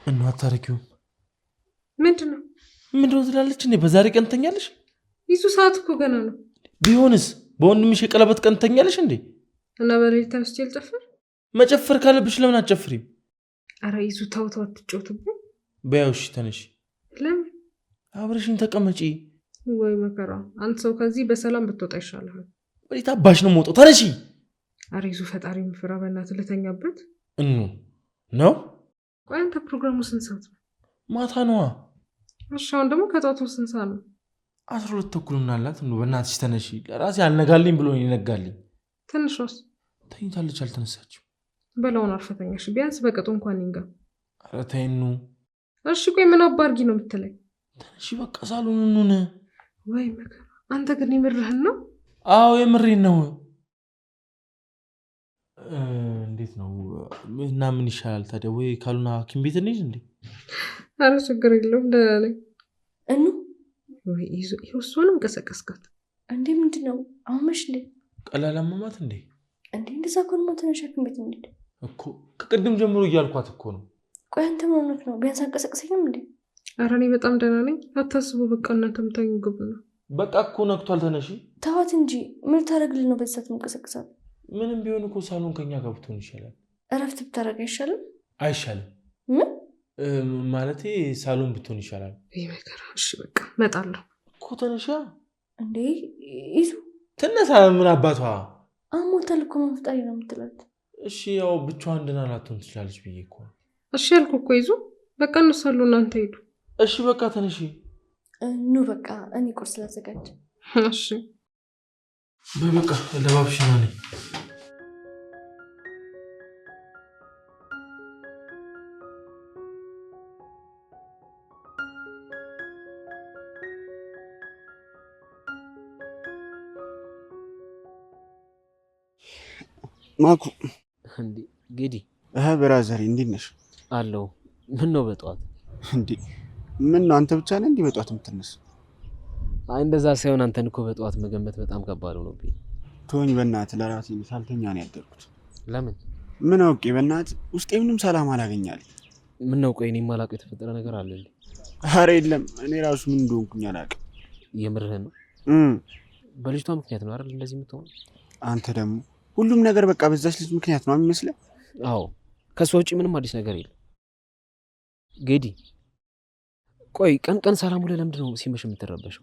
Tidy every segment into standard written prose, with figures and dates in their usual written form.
እና አታረቂውም? ምንድነው ትላለች እንዴ? በዛሬ ቀን ተኛለሽ? ይሱ ሰዓት እኮ ገና ነው። ቢሆንስ በወንድምሽ የቀለበት ቀን ተኛለሽ እንዴ? እና በሌሊት ተነስቼ ልጨፍር? መጨፈር ካለብሽ ለምን አትጨፍሪም? አረ ይሱ ተው አትጫወትብኝ። በያውሽ ተነሽ። ለምን? አብረሽኝ ተቀመጪ። ወይ መከራ! አንተ ሰው ከዚህ በሰላም ብትወጣ ይሻላል። ወዴት አባሽ ነው የምወጣው? ተነሺ። አረ ይሱ ፈጣሪ የሚፈራ በእናትህ ልተኛበት ነው። ቆይ አንተ ፕሮግራሙ ስንት ሰዓት ነው? ማታ ነዋ። እሺ አሁን ደግሞ ከጧቱ ስንት ሰዓት ነው? 12 ተኩል ምናላት ነው። በእናትሽ ተነሺ። ለራሴ አልነጋልኝ ብሎ ይነጋልኝ። ትንሿስ ተኝታለች፣ አልተነሳችም። በላውን አርፈተኛሽ ቢያንስ በቅጡ እንኳን ይንጋ። አረ ተይኑ። እሺ ቆይ ምን አባርጊ ነው የምትለኝ? ተነሺ በቃ ሳሎን እንሁን። ወይ መከራ! አንተ ግን የምርህን ነው? አዎ የምሬን ነው። እንዴት ነው እና ምን ይሻላል ታዲያ? ወይ ካሉና ሐኪም ቤት እንሂድ እንዴ? አረ ችግር የለውም ደህና ነኝ። ወይ ይዞ እሷንም ቀሰቀስካት እንዴ? ምንድነው አመሽ እንዴ? ቀላል አመማት እንዴ? እንደዛ ከሆነ ተነሽ ሐኪም ቤት እንሂድ እኮ ከቅድም ጀምሮ እያልኳት እኮ ነው። ቆይ አንተ ምን ሆነህ ነው? ቢያንስ አንቀሰቅሰኝም እንዴ? አረ እኔ በጣም ደህና ነኝ፣ አታስቡ። በቃ እናንተም ተኙ ግቡና። በቃ እኮ ነግቷል። ተነሺ። ተዋት እንጂ ምን ታደርግልህ ነው በዚህ ሰዓት የምንቀሰቅሳት? ምንም ቢሆን እኮ ሳሎን ከኛ ጋር ብትሆን ይሻላል። እረፍት ብታደርግ አይሻልም? አይሻልም? ምን ማለቴ ሳሎን ብትሆን ይሻላል። ይመከራ። እሺ በቃ እመጣለሁ እኮ። ተነሺ እንዴ ይዙ ትነሳ። ምን አባቷ አሞታል እኮ መፍጠሪ ነው የምትላት። እሺ ያው ብቻዋን ደህና ላትሆን ትችላለች ብዬ እኮ። እሺ ያልኩህ እኮ ይዙ። በቃ እነሳሉ እናንተ ሂዱ። እሺ በቃ ተነሺ። ኑ በቃ እኔ ቁርስ ላዘጋጅ። እሺ በቃ ለባብሽና ነኝ። ማኩ እንዴ ጌዲ ብራዘር እንዴት ነሽ? አለው። ምን ነው በጠዋት እንዴ? ምን ነው አንተ ብቻ ነህ እንዴ በጠዋት የምትነሳ? አይ እንደዛ ሳይሆን አንተን እኮ በጠዋት መገመት በጣም ከባድ ነው። ተወኝ በእናትህ፣ ለራሴ ሳልተኛ ነው ያደርኩት። ለምን? ምን አውቄ በእናትህ፣ ውስጤ ምንም ሰላም አላገኛለኝ። ምን ነው ቆይ እኔ የማላውቀው የተፈጠረ ነገር አለ እንዴ? ኧረ የለም፣ እኔ ራሱ ምን እንደሆንኩኝ አላውቅም። የምርህን ነው? በልጅቷ ምክንያት ነው አይደል እንደዚህ የምትሆነው? አንተ ደግሞ ሁሉም ነገር በቃ በዛች ልጅ ምክንያት ነው የሚመስለው። አዎ ከሷ ውጪ ምንም አዲስ ነገር የለም። ጌዲ ቆይ ቀን ቀን ሰላም ውለህ ለምንድን ነው ሲመሽ የምትረበሸው?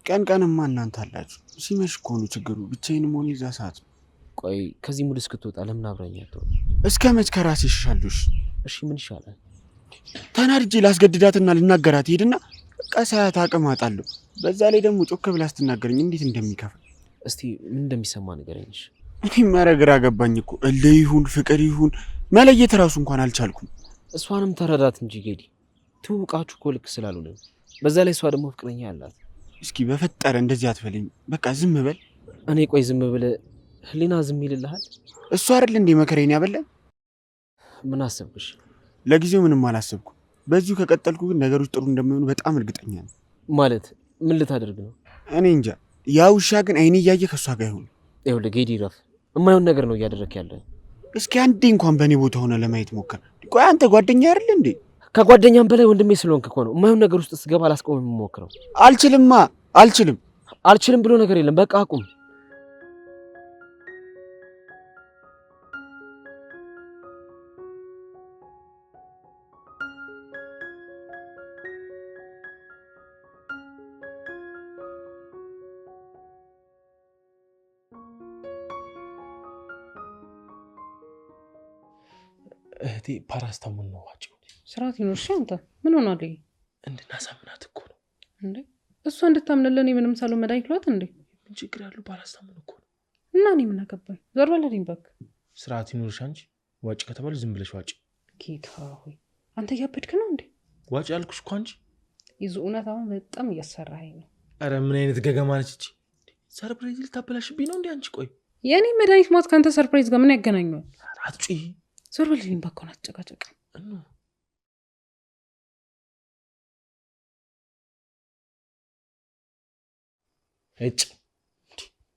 ቀን ቀንማ እናንተ አላችሁ፣ ሲመሽ እኮ ነው ችግሩ። ብቻዬን መሆን ይዛ ሰዓት ነው። ቆይ ከዚህ ሙድ እስክትወጣ ለምን አብረኸኝ አትሆንም? እስከ መች ከራሴ ይሻሻሉሽ? እሺ ምን ይሻላል? ተናድጄ ላስገድዳትና ልናገራት ሄድና በቃ ሳያት አቅም አጣለሁ። በዛ ላይ ደግሞ ጮክ ብላ ስትናገረኝ እንዴት እንደሚከፋ። እስቲ ምን እንደሚሰማ ንገረኝ። እኔም ኧረ ግራ ገባኝ እኮ። እልህ ይሁን ፍቅር ይሁን መለየት ራሱ እንኳን አልቻልኩም። እሷንም ተረዳት እንጂ ጌዲ፣ ትውቃችሁ እኮ ልክ ስላልሆነ። በዛ ላይ እሷ ደግሞ ፍቅረኛ አላት። እስኪ በፈጠረ እንደዚህ አትበለኝ፣ በቃ ዝም በል። እኔ ቆይ ዝም ብለህ ህሊና ዝም ይልልሃል? እሱ አይደል እንዴ መከረኝ ያበላኝ? ምን አሰብሽ? ለጊዜው ምንም አላሰብኩም። በዚሁ ከቀጠልኩ ግን ነገሮች ጥሩ እንደሚሆኑ በጣም እርግጠኛ ነኝ። ማለት ምን ልታደርግ ነው? እኔ እንጃ። ያ ውሻ ግን አይኔ እያየ ከሷ ጋር ይሆን። ይኸውልህ ጌዲ ረፍ፣ የማይሆን ነገር ነው እያደረክ ያለ። እስኪ አንዴ እንኳን በእኔ ቦታ ሆነ ለማየት ሞክር። ቆይ አንተ ጓደኛ አይደል እንዴ? ከጓደኛም በላይ ወንድሜ ስለሆንክ እኮ ነው የማይሆን ነገር ውስጥ ስገባ አላስቆም የምሞክረው። አልችልም ብሎ ነገር የለም። በቃ አቁም። እህቴ ፓራስታሙን ነው ዋጭው። ስርዓት ይኖርሽ። አንተ ምን ሆናል? እንድናሳምናት እኮ ነው እንዴ? እሷ እንድታምንልን ምንም ሳሉ መድኃኒት ሏት እንዴ? ምን ችግር ያለው? ፓራስታሙን እኮ ነው። እና እኔ ምን አገባኝ? ዞር በለልኝ በቃ። ስርዓት ይኖርሽ አንቺ። ዋጭ ከተባለ ዝም ብለሽ ዋጭ። ጌታ ሆይ አንተ እያበድክ ነው እንዴ? ዋጭ ያልኩሽ እኮ አንቺ። ይዙ እውነት አሁን በጣም እያሰራኸኝ ነው። አረ ምን አይነት ገገማ ነች እቺ! ሰርፕራይዝ ልታበላሽብኝ ነው እንዴ አንቺ? ቆይ የኔ መድኃኒት ሞት ካንተ ሰርፕራይዝ ጋር ምን ያገናኘዋል? አትጪ። ዞር በልልኝ በቃ። አትጨቃጨቅ። እጭ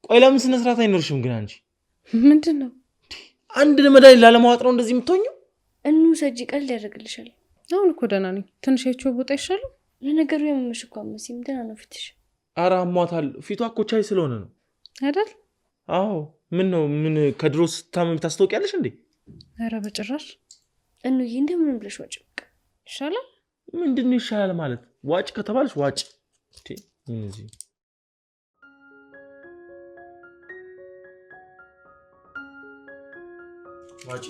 ቆይ ለምን ስነ ስርዓት አይኖርሽም ግን አንቺ? ምንድነው? አንድ መድኃኒት ላለማዋጥ ነው እንደዚህ የምትሆኚው? እንውሰጂ፣ ቀልድ ያደርግልሻል። አሁን እኮ ደህና ነኝ። ትንሽ የቸው ቦታ ይሻላል። ለነገሩ የመመሽ እኮ መሲም ደህና ነው ፊትሽ። ኧረ አሟታል። ፊቷ እኮ ቻይ ስለሆነ ነው አይደል? አዎ። ምን ነው ምን ከድሮ ስታመም ታስታውቂያለሽ እንዴ? ኧረ በጭራሽ። እንዬ እንደምን ብለሽ ዋጭ በቃ ይሻላል። ምንድን ነው ይሻላል ማለት? ዋጭ ከተባለሽ ዋጭ። ምን እዚህ ዋጭ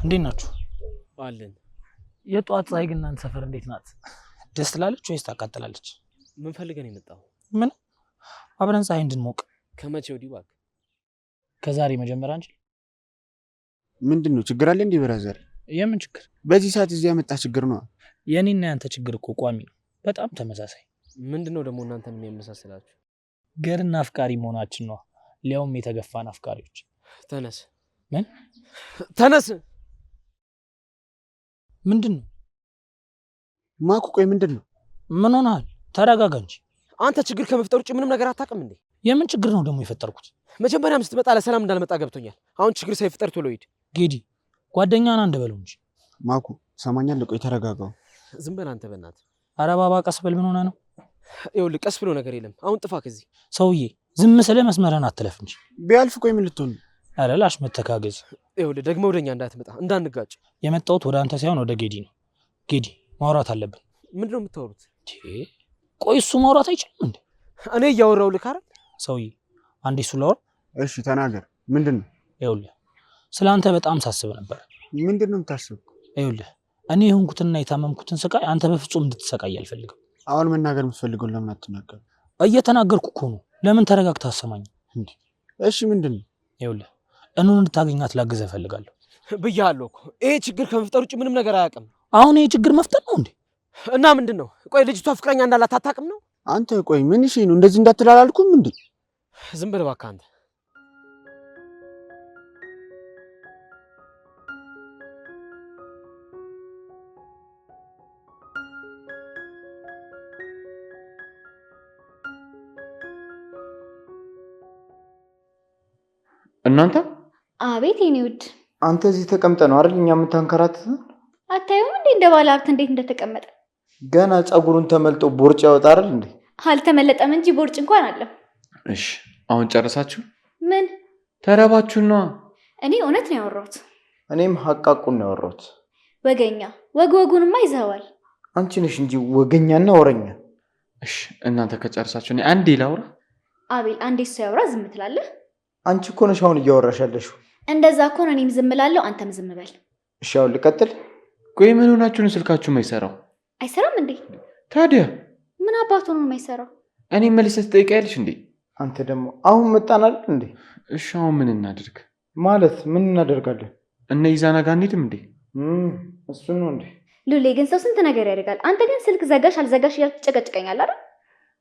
እንዴት ናችሁ? አለን። የጧት ፀሐይ ግን እናንተ ሰፈር እንዴት ናት? ደስ ትላለች ወይስ ታቃጥላለች? ምን ፈልገን የመጣው? ምን አብረን ፀሐይ እንድንሞቅ። ከመቼ ወዲህ እባክህ? ከዛሬ መጀመሪያ እንጂ። ምንድን ነው ችግር አለ እንዴ ብራዘር? የምን ችግር? በዚህ ሰዓት እዚህ ያመጣ ችግር ነው? የኔና ያንተ ችግር እኮ ቋሚ ነው፣ በጣም ተመሳሳይ። ምንድነው ደግሞ እናንተን የሚያመሳስላችሁ? ገርና አፍቃሪ መሆናችን ነው፣ ሊያውም የተገፋን አፍቃሪዎች። ተነስ። ምን ተነስ? ምንድን ነው ማኩ? ቆይ ምንድን ነው? ምን ሆነሃል? ተረጋጋ እንጂ። አንተ ችግር ከመፍጠር ውጭ ምንም ነገር አታውቅም እንዴ? የምን ችግር ነው ደግሞ የፈጠርኩት? መጀመሪያም ስትመጣ ለሰላም እንዳልመጣ ገብቶኛል። አሁን ችግር ሳይፈጠር ቶሎ ሂድ። ጌዲ ጓደኛና እንደበለው እንጂ። ማኩ ሰማኛለህ? ቆይ ተረጋጋው። ዝም በል አንተ በእናትህ። ኧረ ባባ ቀስ በል። ምን ሆነ ነው? ይኸውልህ ቀስ ብሎ ነገር የለም። አሁን ጥፋ ከዚህ። ሰውዬ ዝም ስለ መስመረን አትለፍ እንጂ። ቢያልፍ ቆይ ምን ልትሆን? ኧረ ላሽ መተካገዝ። ይኸውልህ ደግሞ ወደኛ እንዳትመጣ እንዳንጋጭ። የመጣሁት ወደ አንተ ሳይሆን ወደ ጌዲ ነው። ጌዲ ማውራት አለብን። ምንድነው የምታወሩት? ቆይ እሱ ማውራት አይችልም እንዴ? እኔ እያወራሁልህ አይደል? ሰውዬ አንዴ እሱ ላውራ። እሺ ተናገር። ምንድን ነው? ይኸውልህ ስለ አንተ በጣም ሳስብ ነበር። ምንድን ነው የምታስበው? ይኸውልህ እኔ የሆንኩትና የታመምኩትን ስቃይ አንተ በፍጹም እንድትሰቃይ አልፈልግም። አሁን መናገር የምትፈልገው ለምን አትናገር? እየተናገርኩ እኮ ነው። ለምን ተረጋግተህ አሰማኝ እንዴ? እሺ ምንድን ነው? ይኸውልህ እኑን እንድታገኛት ላግዝህ እፈልጋለሁ ብያለሁ እኮ። ይሄ ችግር ከመፍጠር ውጭ ምንም ነገር አያውቅም። አሁን ይሄ ችግር መፍጠር ነው እንዴ? እና ምንድን ነው? ቆይ ልጅቷ ፍቅረኛ እንዳላት አታውቅም ነው? አንተ ቆይ ምን እሺ ነው እንደዚህ እንዳትላላልኩም እንዴ? ዝም በል እባክህ አንተ። እናንተ አቤት የኔ ውድ። አንተ እዚህ ተቀምጠ ነው አይደል እኛ የምታንከራት? አታዩም እንዴ እንደ ባለ ሀብት እንዴት እንደተቀመጠ? ገና ጸጉሩን ተመልጦ ቦርጭ ያወጣ አይደል እንዴ? አልተመለጠም እንጂ ቦርጭ እንኳን አለው። እሺ አሁን ጨረሳችሁ? ምን ተረባችሁና? እኔ እውነት ነው ያወራሁት። እኔም ሐቃቁን ነው ያወራሁት። ወገኛ ወጉንማ ይዘዋል። አንቺ ነሽ እንጂ ወገኛና ወረኛ። እሺ እናንተ ከጨረሳችሁ እኔ አንዴ ላውራ። አቤል አንዴ እሱ ያወራ ዝም ትላለህ? አንቺ እኮ ነሽ አሁን እያወራሽ ያለሽው። እንደዛ እኮ ነው። እኔም ዝም እላለሁ፣ አንተም ዝም በል። እሺ አሁን ልቀጥል? ቆይ ምን ሆናችሁ ነው ስልካችሁ የማይሰራው? አይሰራም እንዴ? ታዲያ ምን አባቱ ነው የማይሰራው? እኔ መልሰህ ትጠይቂያለሽ እንዴ? አንተ ደግሞ አሁን መጣናል እንዴ? እሺ አሁን ምን እናድርግ? ማለት ምን እናደርጋለን? እነ ይዛና ጋር እንሂድም እንዴ? እሱ ነው እንዴ? ሉሌ ግን ሰው ስንት ነገር ያደርጋል። አንተ ግን ስልክ ዘጋሽ አልዘጋሽ እያልክ ትጨቀጭቀኛለህ አይደል?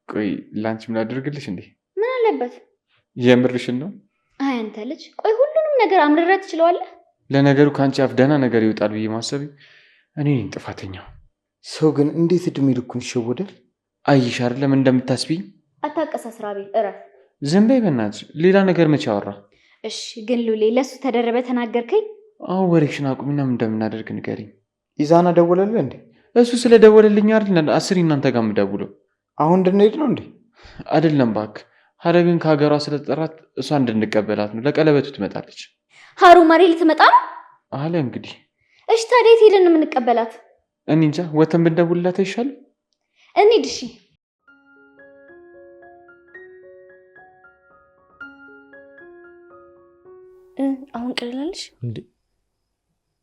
ቆይ ላንቺም ላድርግልሽ እንዴ? ምን አለበት? የምርሽን ነው? አይ አንተ ልጅ ቆይ ሁሉንም ነገር አምርረህ ትችለዋለህ? ለነገሩ ከአንቺ አፍ ደህና ነገር ይወጣል ብዬ ማሰብ እኔ ነኝ ጥፋተኛው። ሰው ግን እንዴት እድሜ ልኩን ይሸወዳል? አይሽ አይደለም እንደምታስቢኝ። አታቀሳስራ ቤል እረፍ። ዝም በይ በእናትሽ። ሌላ ነገር መቼ አወራ? እሺ ግን ሉሌ ለሱ ተደረበ ተናገርከኝ። አሁን ወሬሽን አቁሚና ምን እንደምናደርግ ንገሪኝ። ኢዛና ደወለልህ እንዴ? እሱ ስለደወለልኝ አይደል አስሪ እናንተ ጋር የምደውለው። አሁን እንድንሄድ ነው እንዴ? አይደለም እባክህ። ሀረግን ከሀገሯ ስለጠራት እሷ እንድንቀበላት ነው። ለቀለበቱ ትመጣለች። ሀሩ ማሬ ልትመጣ ነው አለ እንግዲህ። እሺ ታዲያ የት ሄደን የምንቀበላት? እኔ እንጃ። ወተን ብንደውልላት አይሻልም? እንሂድ። እሺ አሁን ቀለላለሽ እንዴ?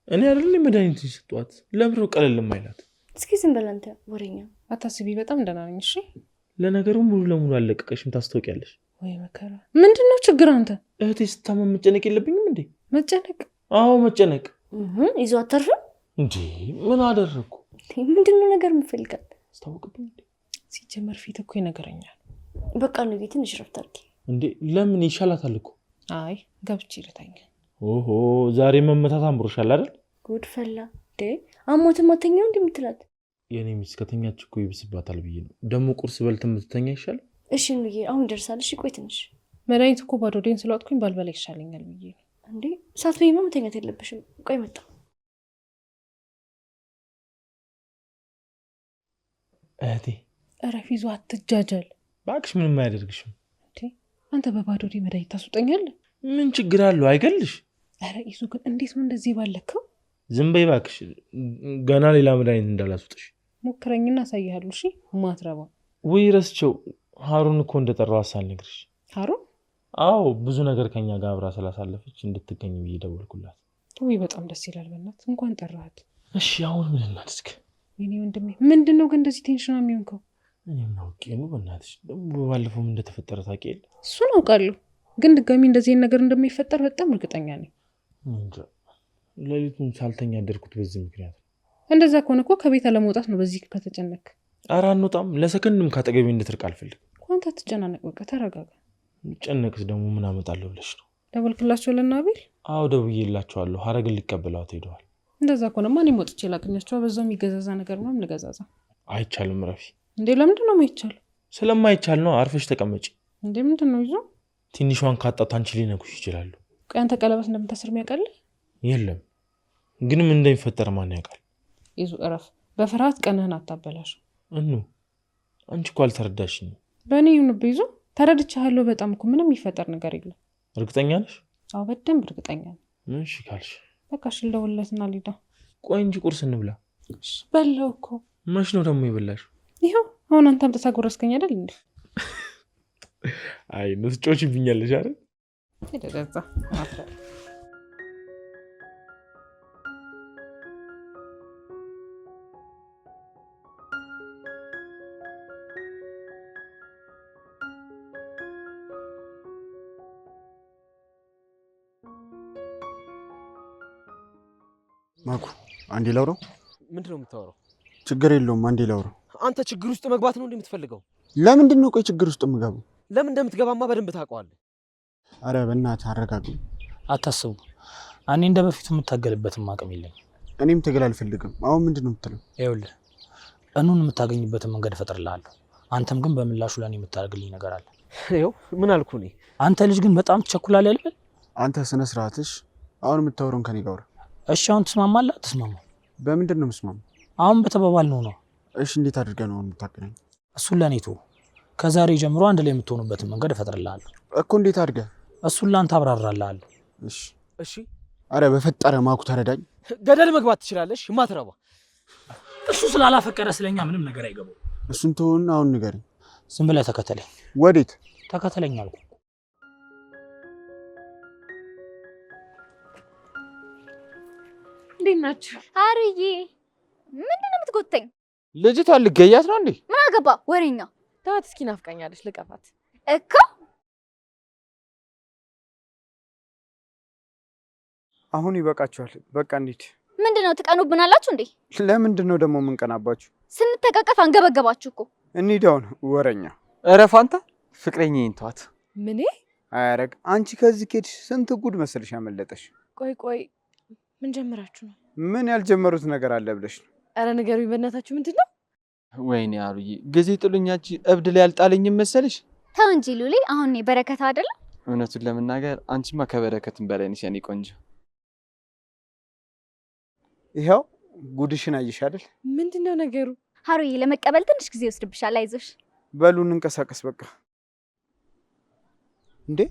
እኔ አይደል መድኃኒት ሰጧት። ለምሮ ቀለል የማይላት? እስኪ ዝም በል አንተ ወሬኛ። አታስቢ፣ በጣም ደህና ነኝ። እሺ ለነገሩ ሙሉ ለሙሉ አለቀቀሽም፣ ታስታውቂያለሽ። ወይ መከራ። ምንድነው ችግር አንተ? እህቴ ስታመም መጨነቅ የለብኝም እንዴ? መጨነቅ? አዎ መጨነቅ። ይዞ አተርፍም እንዴ? ምን አደረኩ? ምንድነው ነገር የምፈልጋል? አስታውቅብኝ እንዴ? ሲጀመር ፊት እኮ ይነገረኛል። በቃ ነው ቤትን እሽረፍት አድርጊ። እንዴ ለምን? ይሻላታል እኮ። አይ ገብቼ ልተኛ። ኦሆ ዛሬ መመታት አምሮሻል አይደል? ጉድ ፈላ አሞትም አተኛው እንደምትላት የኔ ሚስት ከተኛች እኮ ይብስባታል ብዬ ነው። ደግሞ ቁርስ በልተህ የምትተኛ ይሻል። እሺ እንዬ አሁን ይደርሳል። እሺ ቆይ ትንሽ መድኃኒት እኮ ባዶ ዴን ስለዋጥኩኝ ባልበላ ይሻለኛል ብዬ ነው። እንዴ ሳትበይማ መተኛት የለብሽም። ቆይ መጣ። እህቴ እረፊ፣ ይዞ አትጃጃል እባክሽ። ምንም አያደርግሽም። አንተ በባዶ ዴ መድኃኒት ታስውጠኛለህ? ምን ችግር አለው? አይገልሽ። ኧረ ይዙ ግን እንዴት ነው እንደዚህ ባለከው? ዝም በይ እባክሽ፣ ገና ሌላ መድኃኒት እንዳላስውጥሽ። ሞክረኝና አሳይሃለሁ። እሺ ማትረባ ወይ ረስቸው። ሀሩን እኮ እንደጠራው አሳልነግርሽ። ሀሩን? አዎ ብዙ ነገር ከኛ ጋር አብራ ስላሳለፈች እንድትገኝ ብዬ ደወልኩላት። ወይ በጣም ደስ ይላል። በእናትህ እንኳን ጠራሃት። እሺ አሁን ምን እናድርግ? የኔ ወንድሜ ምንድነው ግን እንደዚህ ቴንሽን የሚሆንከው? እኔም አውቄ ነው። በእናትሽ ደግሞ ባለፈው ምን እንደተፈጠረ ታውቂ የለ? እሱን አውቃለሁ፣ ግን ድጋሚ እንደዚህ ነገር እንደሚፈጠር በጣም እርግጠኛ ነኝ። እንጃ ሌሊቱን ሳልተኛ አደርኩት በዚህ ምክንያት። እንደዛ ከሆነ እኮ ከቤት አለመውጣት ነው። በዚህ ከተጨነቅ ኧረ አንወጣም። ለሰከንድም ካጠገቤ እንድትርቅ አልፈልግም። አንተ አትጨናነቅ፣ በቃ ተረጋጋ። ጨነቅስ ደግሞ ምን አመጣለሁ ብለሽ ነው? ደወልክላቸው ለናቤል? አዎ ደውዬላቸዋለሁ። ሀረግን ሊቀበሏት ሄደዋል። እንደዛ ከሆነማ እኔም ወጥቼ ላገኛቸው። በዛው የሚገዛዛ ነገር ምናምን ልገዛዛ። አይቻልም ረፊ። እንዴ ለምንድን ነው የማይቻል? ስለማይቻል ነው። አርፈሽ ተቀመጪ። እንዴ ምንድን ነው ይዞ? ትንሿን ካጣት አንቺ ሊነኩሽ ይችላሉ። ቆይ አንተ ቀለበት እንደምታስር የሚያውቃል? የለም ግን ምን እንደሚፈጠር ማን ያውቃል? ይዙ እረፍ። በፍርሃት ቀንህን አታበላሽ። አንቺ እኮ አልተረዳሽኝም። በእኔ ይሁንብህ ይዞ። ተረድቻለሁ በጣም እኮ ምንም የሚፈጠር ነገር የለም። እርግጠኛ ነሽ? አዎ በደንብ እርግጠኛ ነኝ። እሺ ካልሽ በቃ እሺ ልደውልለትና ልሂድ። ቆይ እንጂ ቁርስ እንብላ። በላው እኮ። መች ነው ደግሞ የበላሽ? ይኸው አሁን አንተ አምጥተህ ጎረስከኝ አይደል እንዴ? አይ ትጮችብኛለሽ አይደል? ይደረዛ አፈር ማኩ አንዴ ላውራው። ምንድነው የምታወራው? ችግር የለውም አንዴ ላውራው። አንተ ችግር ውስጥ መግባት ነው እንደምትፈልገው? ለምንድን ነው ቆይ ችግር ውስጥ የምገባው? ለምን እንደምትገባማ በደንብ ታውቀዋለህ። አረ በእናትህ አረጋጉ። አታስቡ። እኔ እንደ በፊቱ የምታገልበትም አቅም የለኝ። እኔም ትግል አልፈልግም። አሁን ምንድን ነው የምትለው? ይኸውልህ እኑን የምታገኝበትን መንገድ እፈጥርልሃለሁ። አንተም ግን በምላሹ ለእኔ የምታደርግልኝ ነገር አለ። ይኸው ምን አልኩ እኔ? አንተ ልጅ ግን በጣም ትቸኩላለህ ልበል? አንተ ስነ ስርዓትሽ። አሁን የምታወራውን ከኔ ጋር። እሺ አሁን ትስማማለህ? አትስማማም? በምንድን ነው የምስማማው? አሁን በተባባልነው ነው። እሺ እንዴት አድርገህ ነው የምታገናኝ? እሱን ለእኔ ተወው። ከዛሬ ጀምሮ አንድ ላይ የምትሆኑበትን መንገድ እፈጥርልሃለሁ እኮ። እንዴት አድርገህ? እሱን ለአንተ አብራራልሃለሁ። እሺ እሺ። አረ በፈጠረ ማኩ ተረዳኝ። ገደል መግባት ትችላለሽ ማትረባ። እሱ ስላላፈቀረ ስለኛ ምንም ነገር አይገባው። እሱን ተወውና አሁን ንገረኝ። ዝም ብለህ ተከተለኝ። ወዴት? ተከተለኝ አልኩ። እንዴት ናችሁ? አርዬ ምንድን ነው የምትጎተኝ? ልጅቷ ልገያት ነው እንዴ? ምን አገባ ወሬኛ። ተዋት እስኪ፣ ናፍቃኛለች። ልቀፋት እኮ። አሁን ይበቃችኋል። በቃ እንሂድ። ምንድነው ትቀኑብናላችሁ እንዴ? ለምንድን ነው ደግሞ የምንቀናባችሁ? ስንተቃቀፍ አንገበገባችሁ እኮ። እንሂድ አሁን። ወረኛ እረፍ አንተ። ፍቅረኛዬን ተዋት። ምን አያረግ። አንቺ ከዚህ ከሄድሽ ስንት ጉድ መሰልሽ ያመለጠሽ። ቆይ ምን ጀምራችሁ ነው? ምን ያልጀመሩት ነገር አለ ብለሽ ነው? አረ ንገሩኝ በእናታችሁ። ምንድን ነው? ወይኔ አሩዬ፣ ጊዜ ጥሉኛች እብድ ላይ አልጣለኝም መሰልሽ? ተው እንጂ ሉሊ፣ አሁን እኔ በረከት አይደለም? እውነቱን ለመናገር አንቺማ ከበረከትም በላይ ነሽ የኔ ቆንጆ። ይኸው ጉድሽን አየሽ አይደል? ምንድነው ነገሩ? ሀሩዬ ለመቀበል ትንሽ ጊዜ ይወስድብሻል። አይዞሽ። በሉ እንንቀሳቀስ በቃ። እንዴ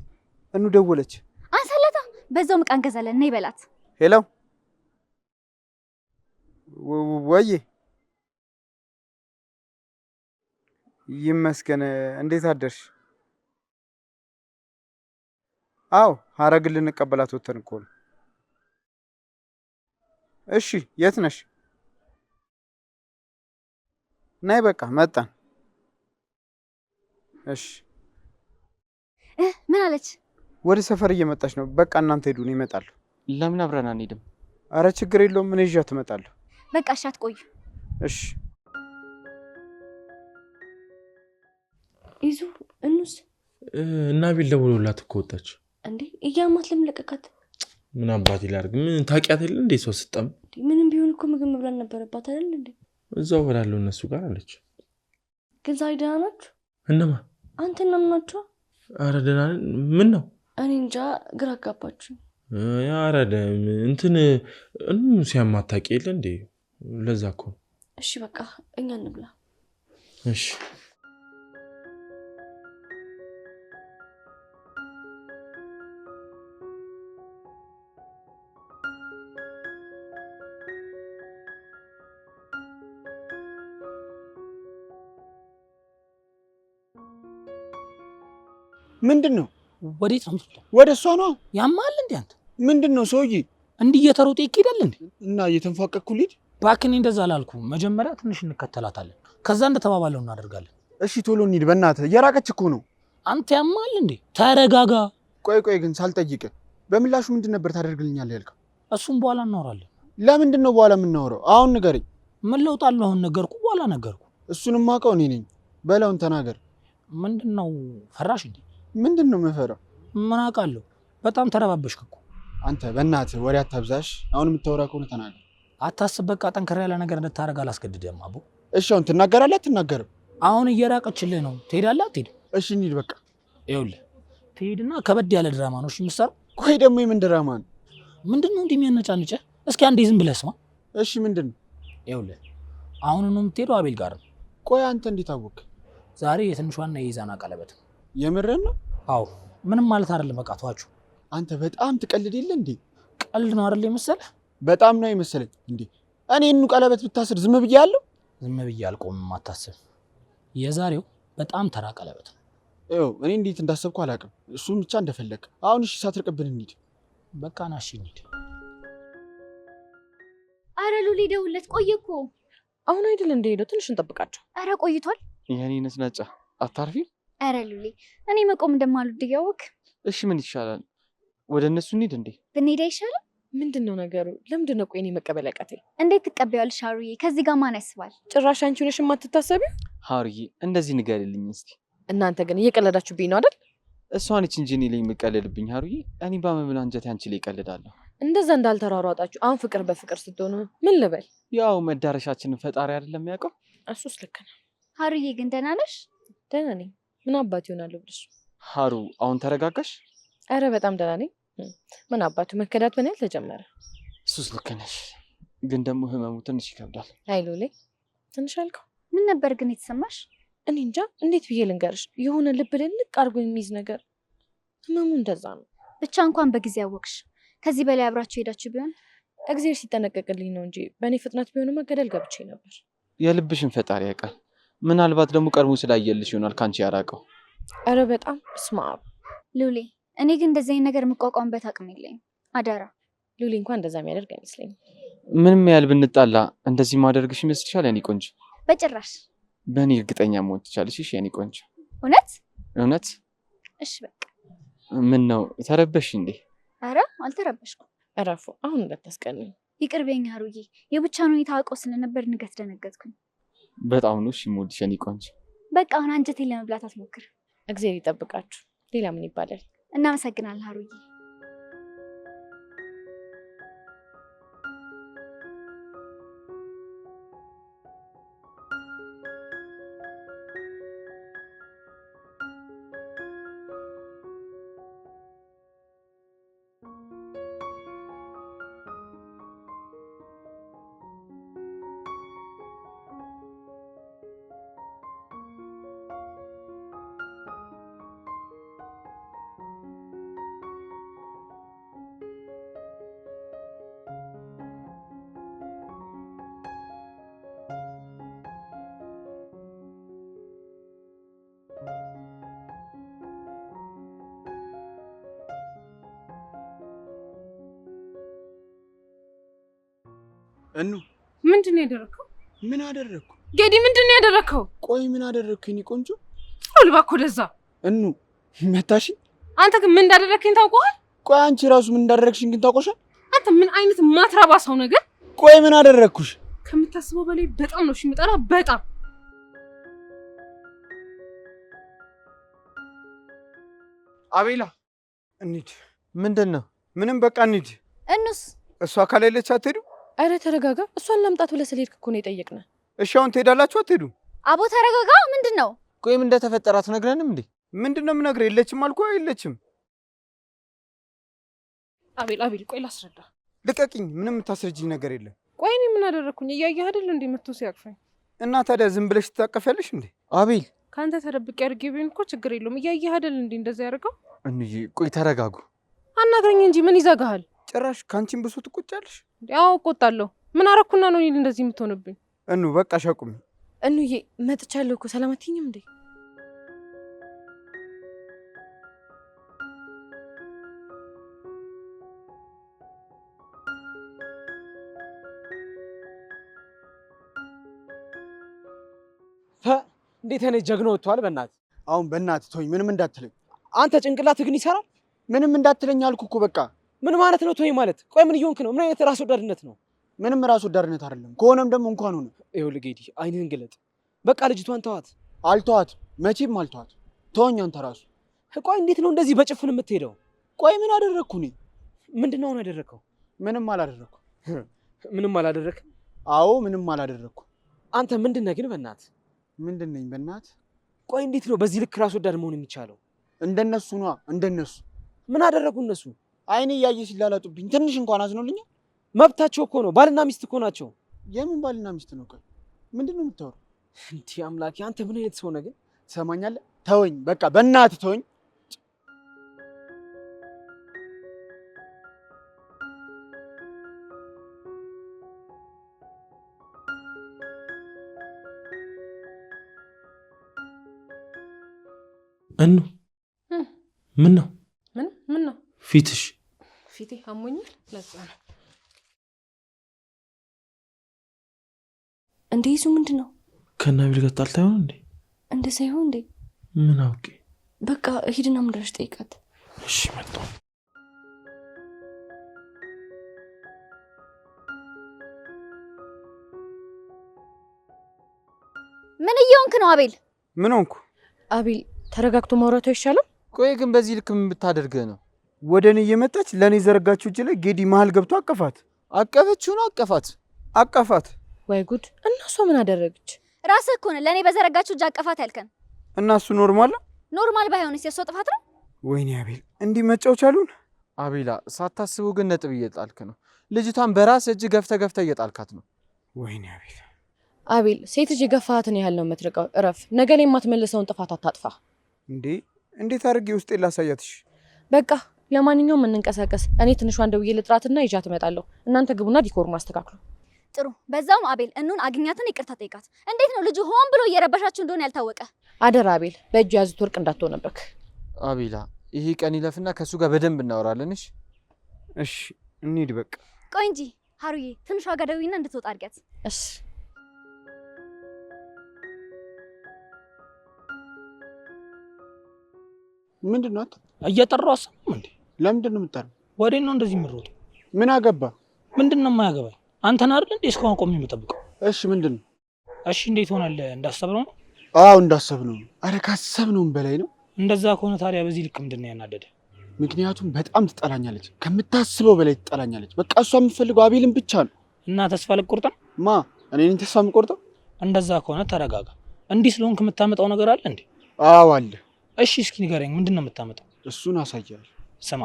እኑ ደወለች። አንሳላታ። በዛው ዕቃ እንገዛለን። ነይ በላት። ሄሎ ወዬ። ይመስገን። እንዴት አደርሽ? አዎ ሀረግን ልንቀበላት ወተን እኮ ነው። እሺ የት ነሽ? ናይ በቃ መጣን። እሺ ምን አለች? ወደ ሰፈር እየመጣች ነው። በቃ እናንተ ሄዱ፣ እኔ እመጣለሁ። ለምን አብረን አንሄድም? አረ ችግር የለውም፣ እኔ ይዣት እመጣለሁ። በቃ እሺ፣ አትቆዩ። እሺ ይዙ እኑስ እና ቤል ደውሎላት እኮ ወጣች። እንዴ እያማት ለምን ለቀቃት? ምን አባቴ ላድርግ? ምን ታውቂያት የለ እንዴ ሰው ስጠም? ምንም ቢሆን እኮ ምግብ መብላት ነበረባት አይደል እንዴ? እዛው በላለው እነሱ ጋር አለች። ግን ዛሬ ደህና ናችሁ? እነማ? አንተና ምናችሁ? ኧረ ደህና ነን። ምን ነው? እኔ እንጃ ግራ አጋባችሁ። ኧረ እንትን ሲያማታቂ የለ እንዴ? ለዛ እኮ። እሺ በቃ እኛ እንብላ። እሺ ምንድነው? ወዴት ነው? ወደ እሷ ነው። ያማል እንዴ አንተ? ምንድነው ሰውዬ? እንዲህ እየተሮጠ ይሄዳል እንዴ? እና እየተንፏቀቅኩ ልሂድ? ባክኔ እንደዛ አላልኩም። መጀመሪያ ትንሽ እንከተላታለን፣ ከዛ እንደተባባለው እናደርጋለን። እሺ ቶሎ እንሂድ በእናትህ፣ እየራቀች እኮ ነው። አንተ ያማል እንዴ? ተረጋጋ። ቆይ ግን ሳልጠይቅ በምላሹ ምንድን ነበር ታደርግልኛለህ ያልከው? እሱም በኋላ እናወራለን። ለምንድን ነው በኋላ የምናወራው? አሁን ንገረኝ። ምን ለውጥ አለው? አሁን ነገርኩ፣ በኋላ ነገርኩ። እሱንም ማውቀው እኔ ነኝ። በላውን ተናገር። ምንድነው ፈራሽ እንዴ? ምንድን ነው የምፈራው? ምን አውቃለሁ። በጣም ተረባበሽክ እኮ አንተ። በእናትህ ወሬ አታብዛሽ። አሁን የምታወራ ከሆነ ተናገር። አታስብ። በቃ ጠንከር ያለ ነገር እንድታደርግ አላስገድድህም አቦ። እሺ አሁን ትናገራለህ አትናገርም? አሁን እየራቀችልህ ነው። ትሄዳለህ አትሄድም? እሺ እንሂድ በቃ። ይኸውልህ ትሄድና ከበድ ያለ ድራማ ነው እሺ የምትሰራው። ቆይ ደግሞ የምን ድራማ ነው? ምንድነው እንዲህ የሚያነጫንጭህ? እስኪ አንዴ ዝም ብለህ ስማ። እሺ ምንድን ነው? ይኸውልህ አሁን ነው የምትሄደው አቤል ጋር ነው። ቆይ አንተ እንዴት አወቅህ? ዛሬ የትንሿና የኢዛና ቀለበት ነው። የምርህን ነው? አዎ ምንም ማለት አይደለም። በቃ ተዋችሁ። አንተ በጣም ትቀልድ የለ እንዴ? ቀልድ ነው አይደል የመሰለህ? በጣም ነው የመሰለኝ። እንዴ እኔ እኑ ቀለበት ብታስር ዝም ብዬ ያለው? ዝም ብዬ አልቆምም፣ አታስብ። የዛሬው በጣም ተራ ቀለበት ነው። ይኸው እኔ እንዴት እንዳሰብኩ አላውቅም። እሱን ብቻ እንደፈለግ። አሁን እሺ ሳትርቅብን እንሂድ። በቃ ና እሺ እንሂድ። አረ ሉሊ ደውለት፣ ቆየ እኮ። አሁን አይደል እንደሄደው? ትንሽ እንጠብቃቸው። አረ ቆይቷል። የኔ ነጭናጫ አታርፊ? አረ ሉሊ እኔ መቆም እንደማልወድ እያወቅ። እሺ ምን ይሻላል? ወደ እነሱ እንሂድ እንዴ? ብንሄድ አይሻልም? ምንድን ነው ነገሩ? ለምንድን ነው ቆይ እኔ መቀበል ያቃተኝ? እንዴት ትቀበያለሽ ሀሩዬ? ከዚህ ጋር ማን ያስባል? ጭራሽ አንቺ ነሽ የማትታሰቢው። ሀሩዬ እንደዚህ ንገሪልኝ እስኪ። እናንተ ግን እየቀለዳችሁብኝ ነው አይደል? እሷ ነች እንጂ እኔ ላይ የሚቀልድብኝ ሀሩዬ። እኔ በመብል አንጀቴ አንቺ ላይ ይቀልዳለሁ። እንደዛ እንዳልተሯሯጣችሁ አሁን ፍቅር በፍቅር ስትሆኑ ምን ልበል? ያው መዳረሻችንን ፈጣሪ አይደለም ያውቀው። እሱስ ልክ ነው። ሀሩዬ ግን ደህና ነሽ? ደህና ነኝ። ምን አባት ይሆናለሁ ብለሽ? ሀሩ አሁን ተረጋጋሽ? አረ በጣም ደህና ነኝ። ምን አባቱ መከዳት ምን ያህል ተጀመረ? እሱስ ልክ ነሽ፣ ግን ደግሞ ህመሙ ትንሽ ይከብዳል። አይሉ ላይ ትንሽ አልከው። ምን ነበር ግን የተሰማሽ? እኔ እንጃ እንዴት ብዬ ልንገርሽ፣ የሆነ ልብ ልቅ አድርጎ የሚይዝ ነገር። ህመሙ እንደዛ ነው። ብቻ እንኳን በጊዜ አወቅሽ። ከዚህ በላይ አብራችሁ ሄዳችሁ ቢሆን እግዚአብሔር ሲጠነቀቅልኝ ነው እንጂ በእኔ ፍጥነት ቢሆንማ ገደል ገብቼ ነበር። የልብሽን ፈጣሪ ያውቃል። ምናልባት ደግሞ ቀድሞ ስላየልሽ ይሆናል ካንቺ ያራቀው። አረ በጣም ስማ ሉሊ፣ እኔ ግን እንደዚህ አይነት ነገር የምቋቋምበት አቅም የለኝም። አደራ ሉሊ እንኳን እንደዛ የሚያደርግ አይመስለኝም። ምንም ያህል ብንጣላ እንደዚህ ማደርግሽ ይመስልሻል የኔ ቆንጆ? በጭራሽ። በእኔ እርግጠኛ መሆን ትቻለሽ? እሺ የኔ ቆንጆ። እውነት? እውነት። እሺ በቃ። ምን ነው ተረበሽ እንዴ? አረ አልተረበሽኩም። እረፉ አሁን እንዳታስቀኑኝ። ይቅር በይኝ ሀሩዬ፣ የብቻን ሁኔታ አውቀው ስለነበር ንገት ደነገጥኩኝ። በጣም ነው እሺ የምወድሽ የኔ ቆንጆ። በቃ አሁን አንጀቴን ለመብላት አትሞክር። እግዚአብሔር ይጠብቃችሁ። ሌላ ምን ይባላል? እናመሰግናለን ሀሩዬ። እኑ ምንድን ነው ያደረከው? ምን አደረኩ? ጌዲ ምንድን ነው ያደረከው? ቆይ ምን አደረኩ? የኔ ቆንጆ ልባኮ ለዛ እኑ መታሽ። አንተ ግን ምን እንዳደረከኝ ታውቀዋል? ቆይ አንቺ ራሱ ምን እንዳደረግሽኝ ግን ታውቆሻል? አንተ ምን አይነት ማትረባ ሰው ነገር! ቆይ ምን አደረኩሽ? ከምታስበው በላይ በጣም ነው ሽምጠራ። በጣም አቤላ እንሂድ። ምንድን ነው? ምንም በቃ እንሂድ። እኑስ እሷ ካለለች አትሄዱ? አረ ተረጋጋ። እሷን ላምጣት ብለህ ስለሄድክ እኮ ነው የጠየቅነህ። እሺ አሁን ትሄዳላችሁ አትሄዱ? አቦ ተረጋጋ። ምንድነው? ቆይም እንደተፈጠረ አትነግረንም እንዴ? ምንድነው የምነግርህ? የለችም አልኩህ። የለችም። አቤል ቆይ ላስረዳ። ልቀቂኝ። ምንም የምታስረጅኝ ነገር የለም። ቆይ እኔ ምን አደረኩኝ? እያየህ አይደል እንዴ መጥቶ ሲያቅፈኝ? እና ታዲያ ዝም ብለሽ ትታቀፊያለሽ እንዴ? አቤል ከአንተ ተደብቄ አድርጌ ቢሆን እኮ ችግር የለውም። እያየህ አይደል እንዴ እንደዛ ያደርገው? እንዬ ቆይ ተረጋጉ። አናግረኝ እንጂ ምን ይዘጋሃል? ጭራሽ ካንቺን ብሶ ትቆጫለሽ? ያው እቆጣለሁ። ምን አረኩና ነው እኔ እንደዚህ የምትሆንብኝ? በቃ ሻቁሚ። እኑዬ መጥቻለሁ እኮ ሰላም አትይኝም እንዴ? እንዴት አይነት ጀግና ወጥቷል! በእናትህ አሁን በእናትህ ተወኝ። ምንም እንዳትለኝ። አንተ ጭንቅላት ግን ይሰራል። ምንም እንዳትለኝ አልኩ እኮ በቃ። ምን ማለት ነው ተወኝ ማለት? ቆይ ምን እየሆንክ ነው? ምን አይነት ራስ ወዳድነት ነው? ምንም ራስ ወዳድነት አይደለም። ከሆነም ደግሞ እንኳን ሆነ። ይኸውልህ ጌዲ አይንህን ግለጥ። በቃ ልጅቷን ተዋት። አልተዋት፣ መቼም አልተዋት። ተወኝ አንተ ራሱ። ቆይ እንዴት ነው እንደዚህ በጭፍን የምትሄደው? ቆይ ምን አደረግኩ እኔ? ምንድን ነው ያደረግከው? ምንም አላደረግኩ። ምንም አላደረግክ? አዎ ምንም አላደረግኩ። አንተ ምንድን ነህ ግን በእናትህ? ምንድን ነኝ በእናትህ? ቆይ እንዴት ነው በዚህ ልክ ራስ ወዳድ መሆን የሚቻለው? እንደነሱ ነዋ፣ እንደነሱ። ምን አደረጉ እነሱ? አይኔ እያየ ሲላላጡብኝ ትንሽ እንኳን አዝኖልኛል። መብታቸው እኮ ነው። ባልና ሚስት እኮ ናቸው። የምን ባልና ሚስት ነው? ቆይ ምንድን ነው የምታወራው? እንዴ አምላኬ፣ አንተ ምን አይነት ሰው ነህ ግን? ትሰማኛለህ? ተወኝ በቃ በእናትህ ተወኝ። ምን ነው? ምን ነው? ፊትሽ ፊቴ አሞኛል። ለዛ ነው እንዴ። ይዙ ምንድን ነው? ከናቢል ጋር ጣልታ ይሆን እንዴ? እንደዛ ይሆን እንዴ? ምን አውቄ። በቃ ሂድና ምንድነሽ ጠይቃት። እሺ መጣሁ። ምን እየሆንክ ነው አቤል? ምን ሆንኩ? አቤል ተረጋግቶ ማውራቱ አይሻልም? ቆይ ግን በዚህ ልክ ምን ብታደርገህ ነው? ወደ እኔ እየመጣች ለእኔ ዘረጋችሁ እጅ ላይ ጌዲ መሀል ገብቶ አቀፋት። አቀፈችው ነው አቀፋት። ወይ ጉድ! እና እሷ ምን አደረገች? ራስህ እኮ ነህ ለእኔ በዘረጋችሁ እጅ አቀፋት ያልከን። እና እሱ ኖርማል ነው? ኖርማል ባይሆንስ የእሷ ጥፋት ነው? ወይኔ አቤል እንዲህ መጫወቻ አሉን። አቤላ ሳታስበው ግን ነጥብ እየጣልክ ነው። ልጅቷን በራስ እጅ ገፍተ እየጣልካት ነው። ወይኔ አቤል አቤል ሴት ልጅ የገፋሃትን ያህል ነው የምትርቀው። እረፍ። ነገ ላይ የማትመልሰውን ጥፋት አታጥፋ። እንዴት አድርጌ ውስጤ ላሳያትሽ? በቃ ለማንኛውም እንንቀሳቀስ። እኔ ትንሿን ደውዬ ልጥራትና ይዣት እመጣለሁ። እናንተ ግቡና ዲኮሩን አስተካክሉ። ጥሩ። በዛውም አቤል እኑን አግኛትን ይቅርታ ጠይቃት። እንዴት ነው ልጁ ሆን ብሎ እየረበሻችሁ እንደሆነ ያልታወቀ? አደራ አቤል፣ በእጁ ያዙት ወርቅ እንዳትሆንብክ። አቤላ ይሄ ቀን ይለፍና ከሱ ጋር በደንብ እናወራለን። እሺ እንሂድ በቃ። ቆይ እንጂ ሀሩዬ፣ ትንሿ ጋር ደውይና እንድትወጣ አድርጊያት። እሺ ምንድን ነው እየጠራው አሰማም እንዴ? ለምንድን ነው የምጠራው? ወዴት ነው እንደዚህ የምሮጠው? ምን አገባ? ምንድን ነው የማያገባኝ? አንተን አይደል እንዴ እስካሁን ቆሜ የምጠብቀው? እሺ ምንድን ነው? እሺ እንዴት ሆናል? እንዳሰብነው ነው? አዎ እንዳሰብነው ነው። አረ ካሰብነውም በላይ ነው። እንደዛ ከሆነ ታዲያ በዚህ ልክ ምንድን ነው ያናደደ? ምክንያቱም በጣም ትጠላኛለች፣ ከምታስበው በላይ ትጠላኛለች። በቃ እሷ የምትፈልገው አቤልን ብቻ ነው። እና ተስፋ ልትቆርጥ ነው? እኔን ተስፋ የምቆርጠው? እንደዛ ከሆነ ተረጋጋ። እንዲህ ስለሆንክ የምታመጣው ነገር አለ እንዴ? አዎ አለ። እሺ እስኪ ንገረኝ፣ ምንድን ነው የምታመጣው? እሱን አሳያለሁ። ስማ፣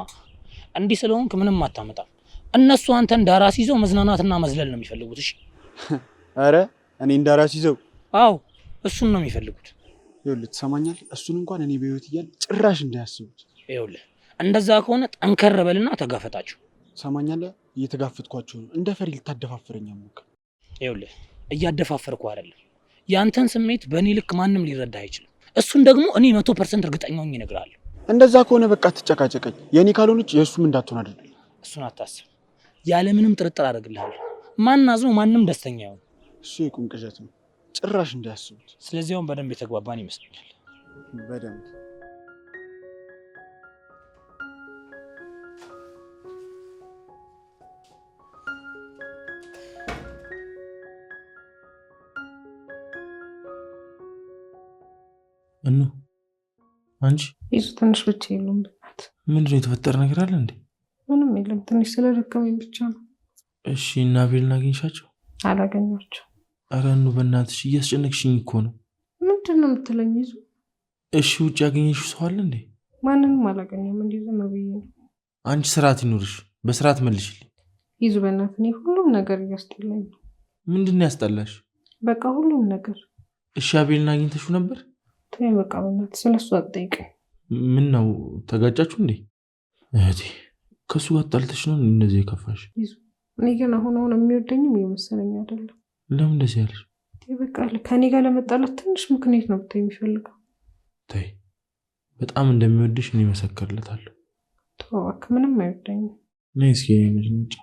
እንዲህ ስለሆንክ ምንም አታመጣም። እነሱ አንተን ዳራስ ይዘው መዝናናትና መዝለል ነው የሚፈልጉት። እሺ አረ እኔ እንዳራስ ይዘው? አዎ እሱን ነው የሚፈልጉት። ይኸውልህ ትሰማኛለህ? እሱን እንኳን እኔ በህይወት እያለ ጭራሽ እንዳያስቡት። ይኸውልህ እንደዛ ከሆነ ጠንከር በልና ተጋፈጣቸው። ትሰማኛለህ? እየተጋፈጥኳቸው ነው። እንደ ፈሪ ልታደፋፍረኝ ሞክር። ይኸውልህ እያደፋፈርኩ አይደለም። ያንተን ስሜት በእኔ ልክ ማንም ሊረዳ አይችልም። እሱን ደግሞ እኔ 100% እርግጠኛ ሆኜ እነግርሃለሁ። እንደዛ ከሆነ በቃ ትጨቃጨቀኝ። የኔ ካልሆነች የእሱም እንዳትሆን አድርግ። እሱን አታስብ፣ ያለምንም ጥርጥር አደርግልሃለሁ። ማን አዝኖ ማንም ደስተኛ ይሆን። እሱ የቁም ቅዠት ነው፣ ጭራሽ እንዳያስቡት። ስለዚህ አሁን በደንብ የተግባባን ይመስለኛል። በደንብ አንቺ ይዙ ትንሽ ብቻ የለውም። ምንድነው የተፈጠረ ነገር አለ እንዴ? ምንም የለም ትንሽ ስለደከመኝ ብቻ ነው። እሺ እና አቤልን አግኝሻቸው? አላገኘኋቸው። ኧረ ኑ በእናትሽ እያስጨነቅሽኝ እኮ ነው። ምንድን ነው የምትለኝ ይዙ? እሺ ውጭ ያገኘሽው ሰው አለ እንዴ? ማንንም አላገኘም። እንዲህ ዝም ብዬ ነው። አንቺ ስርዓት ይኑርሽ፣ በስርዓት መልሽልኝ። ይዙ በእናትህ እኔ ሁሉም ነገር እያስጠላኝ ነው። ምንድን ነው ያስጠላሽ? በቃ ሁሉም ነገር። እሺ አቤልን አግኝተሽው ነበር? ተወኝ በቃ በእናትህ ስለሱ አትጠይቀኝ። ምን ነው ተጋጫችሁ እንዴ? እህቴ ከሱ ጋር ጣልተሽ ነው እንደዚህ የከፋሽ? ይዙ እኔ ግን አሁን የሚወደኝም እየመሰለኝ አይደለም። ለምን እንደዚህ ያለሽ? በቃ ከኔ ጋር ለመጣላት ትንሽ ምክንያት ነው ብታይ የሚፈልገው። ተይ በጣም እንደሚወድሽ እኔ መሰከርለታለሁ። ተው እባክህ ምንም አይወደኝም። ነይ እስኪ ነጭ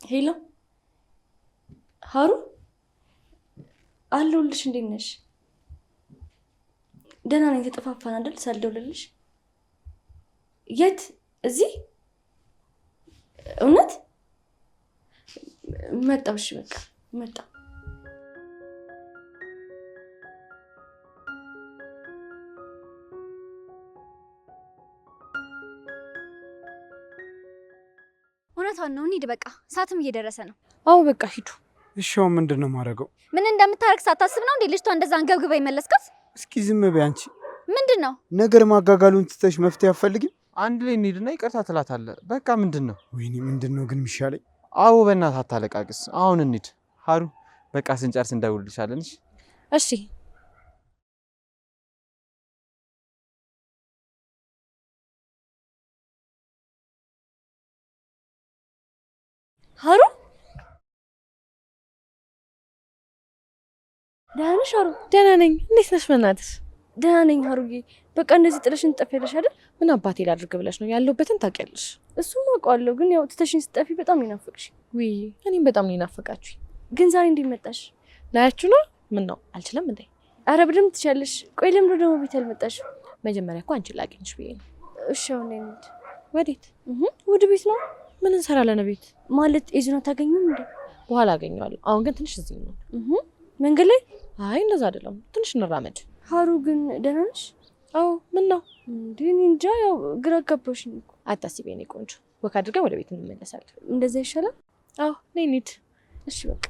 ሄሎ ሀሩ አለሁልሽ። እንዴት ነሽ? ደህና ነኝ። ተጠፋፋን አይደል? ሳልደውልልሽ። የት? እዚህ? እውነት መጣሁ። እሺ በቃ መጣሁ። እውነቷን ነው። እንሂድ በቃ ሰዓትም እየደረሰ ነው። አዎ በቃ ሂዱ። እሺ አሁን ምንድን ነው የማደርገው? ምን እንደምታረግ ሳታስብ ነው እንዴ ልጅቷ እንደዛ አንገብግባ ይመለስካት? እስኪ ዝም በይ አንቺ። ምንድን ነው ነገር ማጋጋሉን ትተሽ መፍትሄ አትፈልጊም? አንድ ላይ እንሂድና ይቅርታ ትላታለህ። በቃ ምንድን ነው? ወይኔ ምንድን ነው ግን የሚሻለኝ? አዎ በእናትህ አታለቃቅስ። አሁን እንሂድ ሀሩ። በቃ ስንጨርስ እንደውልልሻለን። እሺ ሀሩ ደህና ነሽ? ሀሩ ደህና ነኝ። እንዴት ነሽ? በእናትሽ ደህና ነኝ ሀሩዬ። በቃ እንደዚህ ጥለሽን ትጠፊያለሽ አይደል? ምን አባቴ ላድርግ ብለሽ ነው? ያለሁበትን ታውቂያለሽ። እሱም አውቀዋለሁ፣ ግን ያው ትተሽኝ ስትጠፊ በጣም ነው የናፈቅሽ። ውይ እኔም በጣም ነው የናፈቃችሁኝ። ግን ዛሬ እንዴት መጣሽ? ላያችሁ ነው። ምን ነው አልችልም እንዴ? አረ በደምብ ትችያለሽ። ቆይ ለምንድን ነው ደግሞ ቤት ያልመጣሽው? መጀመሪያ እኮ አንቺን ላገኝሽ ብዬ ነው። እሺ አሁን ላይ እንሂድ። ወዴት? ወደ ቤት ነው። ምን እንሰራለን ቤት? ማለት ኤዙን አታገኙም እንዴ? በኋላ አገኘዋለሁ። አሁን ግን ትንሽ እዚህ ነው። መንገድ ላይ? አይ እንደዛ አይደለም፣ ትንሽ እንራመድ። ሀሩ ግን ደህና ነሽ? አዎ ምን ነው እንዴ? እኔ እንጃ፣ ያው ግራ አጋባሽኝ እኮ። አታስቢ የኔ ቆንጆ፣ ወክ አድርገን ወደ ቤት እንመለሳለን። እንደዛ ይሻላል? አዎ ነይ እንሂድ። እሺ በቃ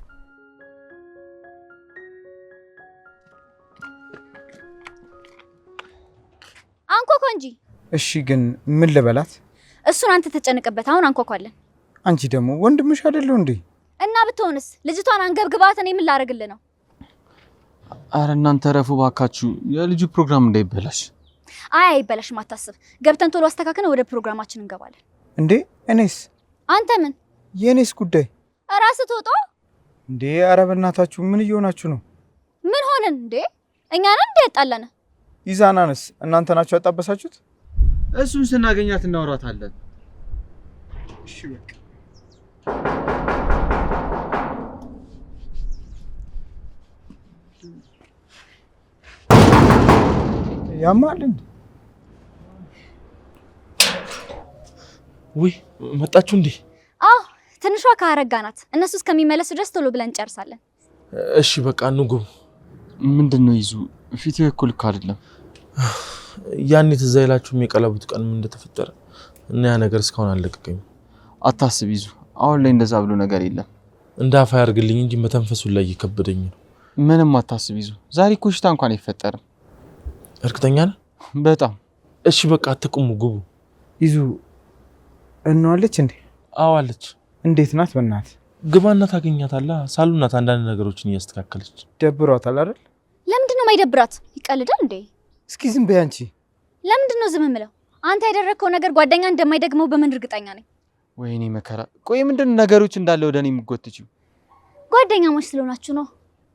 አንኳኳ እንጂ። እሺ ግን ምን ልበላት? እሱን አንተ ተጨነቅበት። አሁን አንኳኳለን። አንቺ ደግሞ ወንድምሽ አይደለው እንዴ? እና ብትሆንስ? ልጅቷን አንገብግባት። እኔ ምን ላደርግልህ ነው? አረ እናንተ ረፉ ባካችሁ፣ የልጁ ፕሮግራም እንዳይበላሽ። አይ አይበላሽም፣ አታስብ። ገብተን ቶሎ አስተካክለን ወደ ፕሮግራማችን እንገባለን። እንዴ እኔስ? አንተ ምን? የኔስ ጉዳይ ራስህ ትወጣ እንዴ? አረ በእናታችሁ ምን እየሆናችሁ ነው? ምን ሆነን እንዴ? እኛ ነን እንዴ ያጣላን? ኢዛናንስ እናንተ ናችሁ ያጣበሳችሁት? እሱን ስናገኛት እናወራታለን። እሺ በቃ ያማል እንዴ? ውይ መጣችሁ እንዴ? አዎ ትንሿ ካረጋ ናት። እነሱ እስከሚመለሱ ድረስ ቶሎ ብለን እንጨርሳለን። እሺ በቃ እንግቡ። ምንድን ነው ይዙ? ፊትህ እኮ ልክ አይደለም። ያኔ ትዝ አይላችሁም የቀለቡት ቀን ምን እንደተፈጠረ? እና ያ ነገር እስካሁን አልለቀቀኝም። አታስብ ይዙ፣ አሁን ላይ እንደዛ ብሎ ነገር የለም። እንደ አፋ ያርግልኝ እንጂ መተንፈሱ ላይ እየከበደኝ ነው። ምንም አታስብ ይዙ፣ ዛሬ ኮሽታ እንኳን አይፈጠርም። እርግጠኛ ነህ? በጣም። እሺ በቃ አትቁሙ፣ ግቡ። ይዙ እንዋለች እንዴ? አዎ አለች። እንዴት ናት? በእናት ግባና ታገኛታለህ። ሳሉናት አንዳንድ ነገሮችን እያስተካከለች። ደብሯታል አይደል? ለምንድን ነው የማይደብራት? ይቀልዳል እንዴ? እስኪ ዝም በይ አንቺ። ለምንድን ነው ዝም የምለው? አንተ ያደረግከው ነገር ጓደኛ እንደማይደግመው በምን እርግጠኛ ነኝ? ወይኔ መከራ። ቆይ ምንድን ነው ነገሮች እንዳለ ወደ እኔ የምትጎትቺው? ጓደኛሞች ስለሆናችሁ ነው።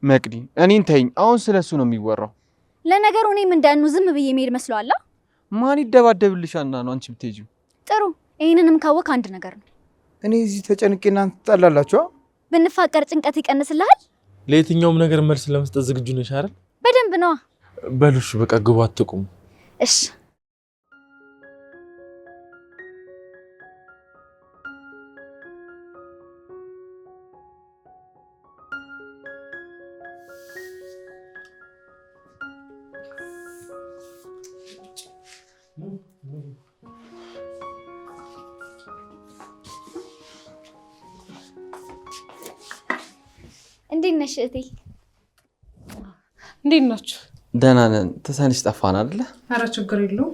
መቅዲ እኔን ተይኝ። አሁን ስለሱ ነው የሚወራው። ለነገሩ እኔም እንዳኑ ዝም ብዬ መሄድ መስሎአል? ማን ይደባደብልሻልና ነው አንቺ ብትሄጂው? ጥሩ። ይሄንንም ካወቅ አንድ ነገር ነው። እኔ እዚህ ተጨንቄ እናንተ ትጣላላችሁ? ብንፋቀር ጭንቀት ይቀንስልሃል? ለየትኛውም ነገር መልስ ለመስጠት ዝግጁ ነሽ አይደል? በደንብ ነዋ። በሉሽ በቃ ግቡ፣ አትቁሙ። እሺ እንዴት ነሽ እህቴ? እንዴት ናችሁ? ደህና ነን። ተሰንሽ ጠፋን አይደለ? ኧረ ችግር የለውም።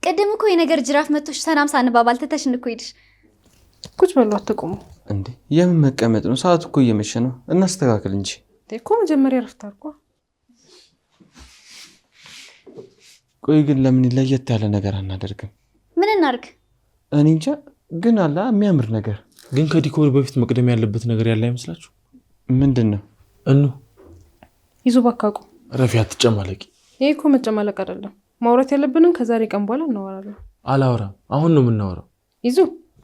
ቅድም እኮ የነገር ጅራፍ መጥቶሽ ሰላም ሳንባባል ትተሽን እኮ ሄድሽ። ቁጭ በሉ አትቆሙ። እንዴ የምን መቀመጥ ነው? ሰዓቱ እኮ እየመሸ ነው። እናስተካክል እንጂ እኮ መጀመሪያ ረፍት አድርጓ። ቆይ ግን ለምን ለየት ያለ ነገር አናደርግም? ምን እናርግ? እኔ እንጃ። ግን አላ የሚያምር ነገር ግን ከዲኮር በፊት መቅደም ያለበት ነገር ያለ አይመስላችሁ? ምንድን ነው? ይዞ ባካቁ ረፊ አትጨማለቂ። ይሄ እኮ መጨማለቅ አይደለም። ማውራት ያለብንን ከዛሬ ቀን በኋላ እናወራለን። አላወራም። አሁን ነው የምናወራው። ይዙ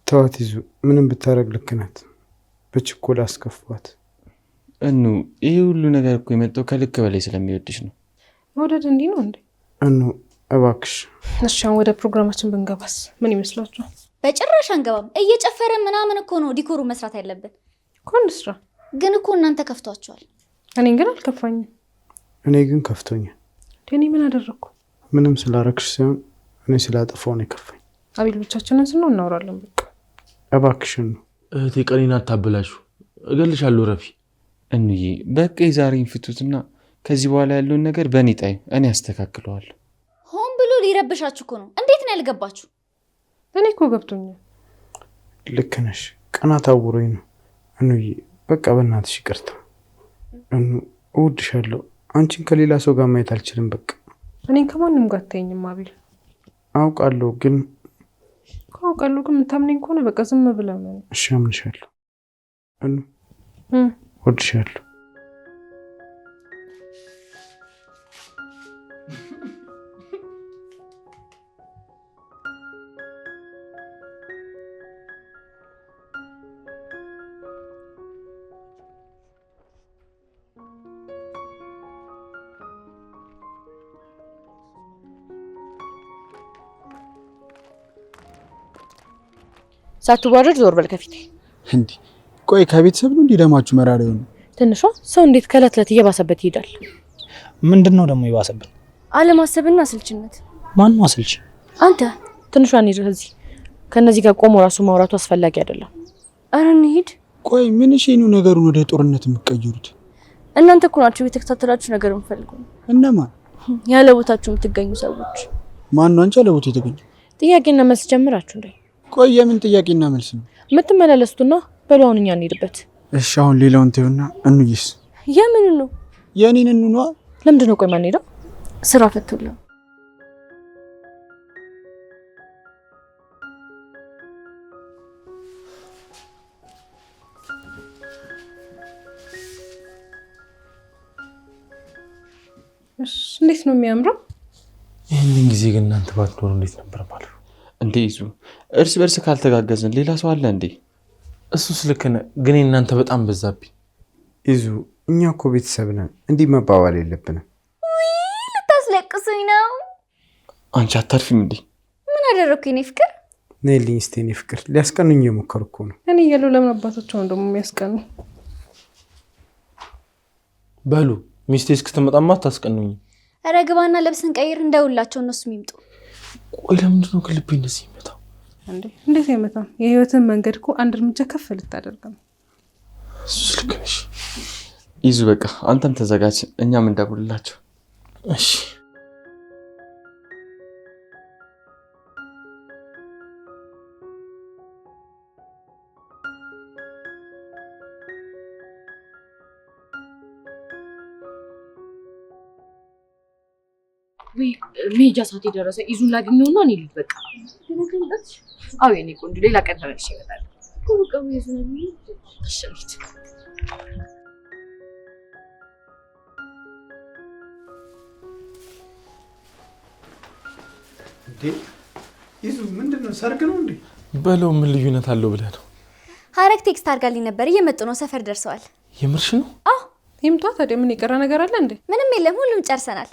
ተዋት። ይዙ ምንም ብታረግ ልክ ናት። በችኮላ አስከፋት። ይሄ ሁሉ ነገር እኮ የመጣው ከልክ በላይ ስለሚወድሽ ነው። መውደድ እንዲህ ነው እንዴ? እባክሽ። እሺ አሁን ወደ ፕሮግራማችን ብንገባስ ምን ይመስላችኋል? በጭራሽ አንገባም። እየጨፈረ ምናምን እኮ ነው ዲኮሩ መስራት ያለብን። እኮ እንስራ። ግን እኮ እናንተ ከፍቷቸዋል። እኔን ግን አልከፋኝም። እኔ ግን ከፍቶኛል። እኔ ምን አደረኩ? ምንም ስላረክሽ ሳይሆን እኔ ስላጠፋው ነው የከፋኝ። አቤል ብቻችንን ስንሆን እናወራለን። በቃ እባክሽን ነው። እህቴ ቀኔን አታበላሹ። እገልሻለሁ ረፊ። በቃ የዛሬን ፍቱትና ከዚህ በኋላ ያለውን ነገር በእኔ ጣይ፣ እኔ አስተካክለዋለሁ። ሆን ብሎ ሊረብሻችሁ እኮ ነው። እንዴት ነው ያልገባችሁ? እኔ እኮ ገብቶኛል። ልክ ነሽ። ቀናት አውሮኝ ነው። በቃ በእናትሽ ይቅርታ። እወድሻለሁ። አንቺን ከሌላ ሰው ጋር ማየት አልችልም። በቃ እኔን ከማንም ጋር አታየኝም አቤል። አውቃለሁ ግን የምታምነኝ ከሆነ በቃ ዝም ብለህ ነው። እሺ አምንሻለሁ። እወድሻለሁ። ሳትዋረድ ዞር በል ከፊቴ። እንዴ ቆይ ከቤተሰብ ነው እንዲደማችሁ መራሪ ነው? ትንሿ ሰው እንዴት ከእለት እለት እየባሰበት ይሄዳል? ምንድነው ደግሞ ይባሰብን? አለማሰብና ስልችነት። ማን ነው አስልች? አንተ ትንሿን ይዘህ እዚህ ከነዚህ ጋር ቆሞ ራሱ ማውራቱ አስፈላጊ አይደለም። አረ እንሂድ። ቆይ ምን እሺ ነው ነገሩን ወደ ጦርነት የምትቀይሩት? እናንተ እኮ ናችሁ የተከታተላችሁ ነገር የምፈልጉ። እነማን? ያለ ቦታችሁ የምትገኙ ሰዎች። ማን ነው አንቺ ያለ ቦታ የተገኘ? ጥያቄና መልስ ጀምራችሁ እንዴ? ቆይ የምን ጥያቄና መልስ ነው የምትመላለሱትና? በሉ አሁን እኛ እንሂድበት። እሺ አሁን ሌላውን ተይውና እንይስ። የምን ነው? የኔን እንኗ። ለምንድን ነው ቆይ ማን ሄዳ? ስራ ፈቱላ። እንዴት ነው የሚያምረው? ይህንን ጊዜ ግን እናንተ ባትኖሩ እንዴት ነበር ማለት ነው? እንዴ ይዙ እርስ በርስ ካልተጋገዝን ሌላ ሰው አለ እንዴ? እሱስ ልክ ነህ፣ ግን እናንተ በጣም በዛብኝ። ይዙ እኛ እኮ ቤተሰብ ነን፣ እንዲህ መባባል የለብንም። ልታስለቅሱኝ ነው? አንቺ አታርፊም እንዴ? ምን አደረኩ የኔ ፍቅር? ነይልኝ እስቲ የኔ ፍቅር። ሊያስቀኑኝ እየሞከሩ እኮ ነው። እኔ እያለሁ ለምን አባታቸው ነው ደግሞ የሚያስቀኑ? በሉ ሚስቴ እስክትመጣማ አታስቀኑኝ። ኧረ ግባና ልብስን ቀይር፣ እንደውላቸው እነሱ የሚምጡ። ቆይ ለምንድን ነው ከልቤ እንደዚህ ይመጣው? እንዴት አይመጣም? የህይወትን መንገድ እኮ አንድ እርምጃ ከፍ ልታደርግ ነው። እሱስ ልክ ነሽ። ይዙ በቃ አንተም ተዘጋጅ፣ እኛም እንደውልላቸው። እሺ መሄጃ ሰዓት የደረሰ ይዙን ላገኘውና እኔ ልሂድ በቃ። አዎ የኔ ቆንጆ ሌላ ቀን ተመልሼ እመጣለሁ። ቆቀው ይዙን አሽልት እንዴ ይዙ ምንድነው? ሰርግ ነው እንዴ? በለው ምን ልዩነት አለው ብለህ ነው? ሀረግ ቴክስት አድርጋልኝ ነበር፣ እየመጡ ነው፣ ሰፈር ደርሰዋል። የምርሽ ነው? አዎ ይምጣ። ታዲያ ምን የቀረ ነገር አለ እንዴ? ምንም የለም፣ ሁሉም ጨርሰናል።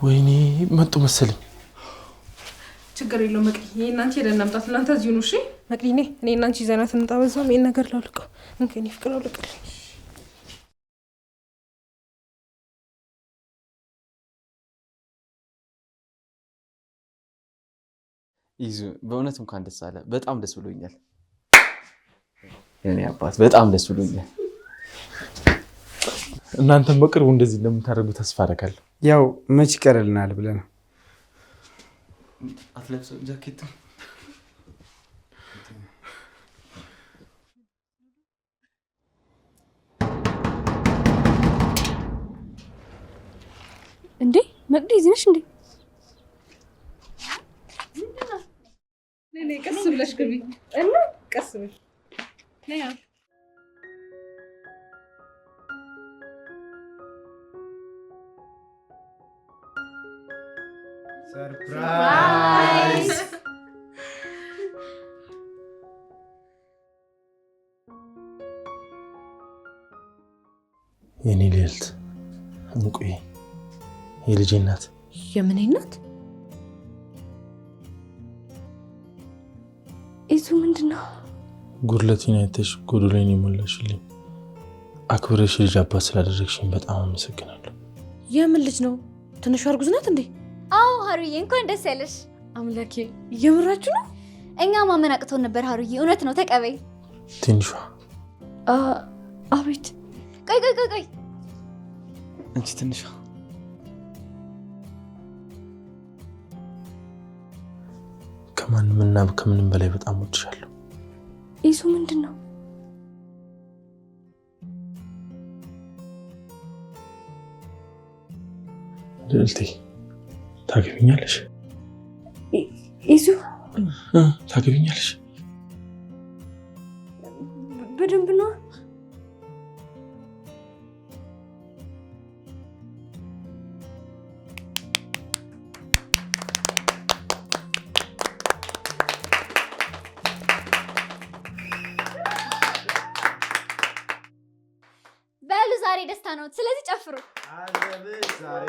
ወይኔ መጡ መሰለኝ። ችግር የለውም መቅዲ፣ እኔ እናንቺ ሄደን እናምጣት። እናንተ እዚሁ ነው። እሺ መቅዲ፣ እኔ እናንቺ ይዘናት እንምጣ። በዛውም ይሄን ነገር ላውልቀው። እንከኔ ፍቅር አውልቀልኝ። ይዙ በእውነት እንኳን ደስ አለ። በጣም ደስ ብሎኛል። የኔ አባት በጣም ደስ ብሎኛል። እናንተም በቅርቡ እንደዚህ እንደምታደርጉ ተስፋ አደርጋለሁ። ያው መች ይቀርልናል ብለህ ነው። አትለብሰውም ጃኬት? እንዴ መቅዲ እዚህ ነሽ እንዴ? ነይ ቀስ ብለሽ ግቢ እና ቀስ ብለሽ ነይ። ሰርፕራይዝ! የኔ ልዕልት እንቁዬ፣ የልጄ እናት። የምን እናት? ኢዙ ምንድነው? ጉድለቴን አይተሽ ጎዶሎዬን የሞላሽልኝ፣ አክብረሽ ልጅ አባት ስላደረግሽኝ በጣም አመሰግናለሁ። የምን ልጅ ነው? ትንሿ እርጉዝ ናት እንዴ? አዎ ሀሩዬ እንኳን ደስ ያለሽ። አምላኬ እየምራችሁ ነው? እኛ ማመን አቅቶን ነበር ሀሩዬ፣ እውነት ነው ተቀበይ። ትንሿ አቤት። ቆይ ቆይ ቆይ ቆይ፣ አንቺ ትንሿ ከማንም እና ከምንም በላይ በጣም ወድሻለሁ። ኢዙ ምንድነው? ልዕልቴ ታገቢኛለሽ? ኢዙ ታገቢኛለሽ? በደንብ ነው። በሉ ዛሬ ደስታ ነው፣ ስለዚህ ጨፍሩ። ዛሬ